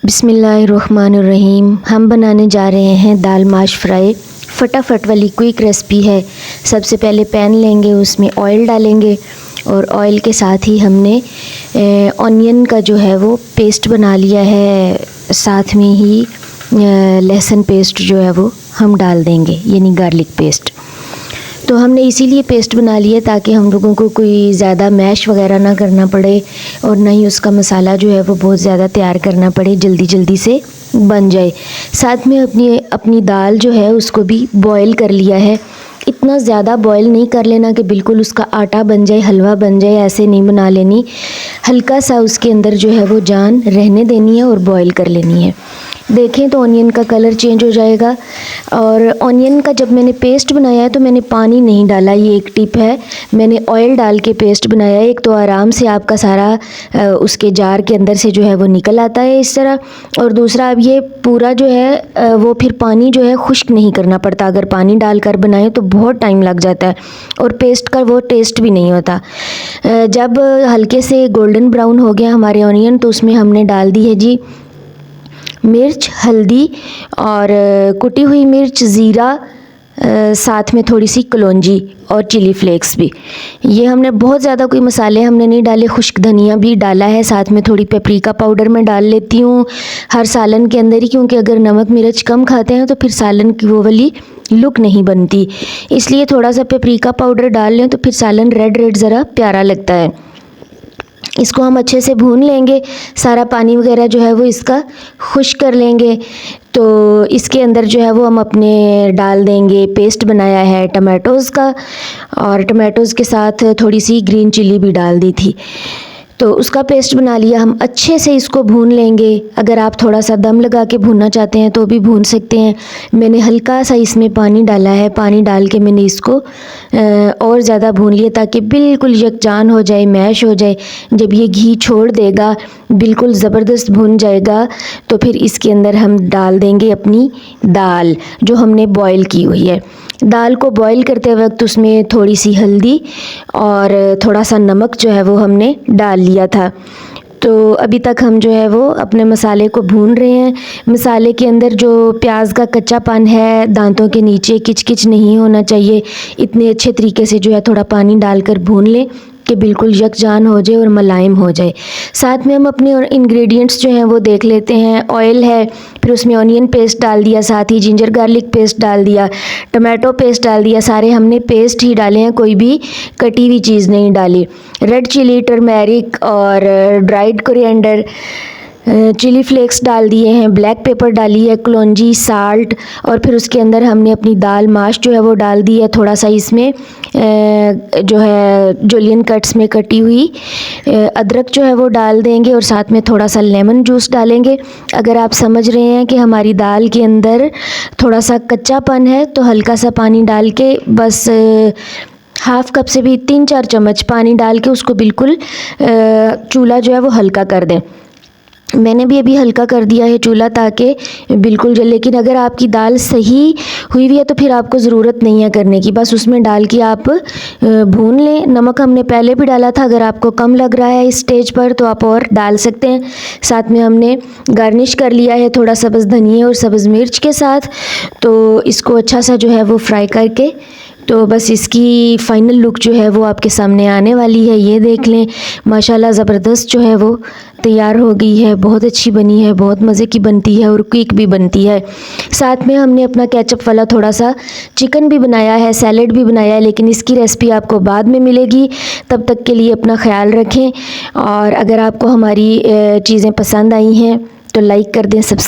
बिस्मिल्लाहिर्रहमानिर्रहीम। हम बनाने जा रहे हैं दाल माश फ्राई। फटाफट वाली क्विक रेसिपी है। सबसे पहले पैन लेंगे, उसमें ऑयल डालेंगे और ऑयल के साथ ही हमने ऑनियन का जो है वो पेस्ट बना लिया है। साथ में ही लहसुन पेस्ट जो है वो हम डाल देंगे, यानी गार्लिक पेस्ट। तो हमने इसीलिए पेस्ट बना लिया ताकि हम लोगों को कोई ज़्यादा मैश वगैरह ना करना पड़े और ना ही उसका मसाला जो है वो बहुत ज़्यादा तैयार करना पड़े, जल्दी जल्दी से बन जाए। साथ में अपनी दाल जो है उसको भी बॉईल कर लिया है। इतना ज़्यादा बॉईल नहीं कर लेना कि बिल्कुल उसका आटा बन जाए, हलवा बन जाए, ऐसे नहीं बना लेनी। हल्का सा उसके अंदर जो है वो जान रहने देनी है और बॉईल कर लेनी है। देखें तो ऑनियन का कलर चेंज हो जाएगा। और ऑनियन का जब मैंने पेस्ट बनाया है तो मैंने पानी नहीं डाला, ये एक टिप है। मैंने ऑयल डाल के पेस्ट बनाया है। एक तो आराम से आपका सारा उसके जार के अंदर से जो है वो निकल आता है इस तरह, और दूसरा अब ये पूरा जो है वो फिर पानी जो है खुश्क नहीं करना पड़ता। अगर पानी डालकर बनाए तो बहुत टाइम लग जाता है और पेस्ट का वो टेस्ट भी नहीं होता। जब हल्के से गोल्डन ब्राउन हो गया हमारे ऑनियन तो उसमें हमने डाल दी है जी मिर्च, हल्दी और कुटी हुई मिर्च, ज़ीरा, साथ में थोड़ी सी कलौंजी और चिली फ्लेक्स भी। ये हमने बहुत ज़्यादा कोई मसाले हमने नहीं डाले। खुश्क धनिया भी डाला है, साथ में थोड़ी पेपरिका पाउडर मैं डाल लेती हूँ हर सालन के अंदर ही, क्योंकि अगर नमक मिर्च कम खाते हैं तो फिर सालन की वो वाली लुक नहीं बनती। इसलिए थोड़ा सा पेपरिका पाउडर डाल लें तो फिर सालन रेड रेड ज़रा प्यारा लगता है। इसको हम अच्छे से भून लेंगे, सारा पानी वगैरह जो है वो इसका खुश्क कर लेंगे। तो इसके अंदर जो है वो हम अपने डाल देंगे पेस्ट बनाया है टमाटोज़ का, और टमाटोज़ के साथ थोड़ी सी ग्रीन चिली भी डाल दी थी। तो उसका पेस्ट बना लिया। हम अच्छे से इसको भून लेंगे। अगर आप थोड़ा सा दम लगा के भूनना चाहते हैं तो भी भून सकते हैं। मैंने हल्का सा इसमें पानी डाला है। पानी डाल के मैंने इसको और ज़्यादा भून लिया ताकि बिल्कुल यकजान हो जाए, मैश हो जाए। जब ये घी छोड़ देगा, बिल्कुल ज़बरदस्त भून जाएगा, तो फिर इसके अंदर हम डाल देंगे अपनी दाल जो हमने बॉईल की हुई है। दाल को बॉईल करते वक्त उसमें थोड़ी सी हल्दी और थोड़ा सा नमक जो है वो हमने डाल लिया था। तो अभी तक हम जो है वो अपने मसाले को भून रहे हैं। मसाले के अंदर जो प्याज का कच्चापन है, दांतों के नीचे किच-किच नहीं होना चाहिए। इतने अच्छे तरीके से जो है थोड़ा पानी डालकर भून लें कि बिल्कुल यकजान हो जाए और मुलायम हो जाए। साथ में हम अपने और इंग्रेडिएंट्स जो हैं वो देख लेते हैं। ऑयल है, फिर उसमें ऑनियन पेस्ट डाल दिया, साथ ही जिंजर गार्लिक पेस्ट डाल दिया, टमाटो पेस्ट डाल दिया। सारे हमने पेस्ट ही डाले हैं, कोई भी कटी हुई चीज़ नहीं डाली। रेड चिली, टर्मेरिक और ड्राइड कोरिएंडर, चिली फ्लेक्स डाल दिए हैं, ब्लैक पेपर डाली है, कलौंजी, साल्ट, और फिर उसके अंदर हमने अपनी दाल माश जो है वो डाल दी है। थोड़ा सा इसमें जो है जुलियन कट्स में कटी हुई अदरक जो है वो डाल देंगे और साथ में थोड़ा सा लेमन जूस डालेंगे। अगर आप समझ रहे हैं कि हमारी दाल के अंदर थोड़ा सा कच्चापन है तो हल्का सा पानी डाल के, बस हाफ़ कप से भी 3-4 चम्मच पानी डाल के उसको बिल्कुल चूल्हा जो है वो हल्का कर दें। मैंने भी अभी हल्का कर दिया है चूल्हा ताकि बिल्कुल जल। लेकिन अगर आपकी दाल सही हुई हुई है तो फिर आपको ज़रूरत नहीं है करने की, बस उसमें डाल के आप भून लें। नमक हमने पहले भी डाला था, अगर आपको कम लग रहा है इस स्टेज पर तो आप और डाल सकते हैं। साथ में हमने गार्निश कर लिया है थोड़ा सब्ज़ धनिया और सब्ज़ मिर्च के साथ। तो इसको अच्छा सा जो है वो फ्राई करके, तो बस इसकी फ़ाइनल लुक जो है वो आपके सामने आने वाली है। ये देख लें, माशाल्लाह ज़बरदस्त जो है वो तैयार हो गई है। बहुत अच्छी बनी है, बहुत मज़े की बनती है और क्विक भी बनती है। साथ में हमने अपना केचप वाला थोड़ा सा चिकन भी बनाया है, सैलेड भी बनाया है, लेकिन इसकी रेसिपी आपको बाद में मिलेगी। तब तक के लिए अपना ख्याल रखें, और अगर आपको हमारी चीज़ें पसंद आई हैं तो लाइक कर दें, सब्सक्राइब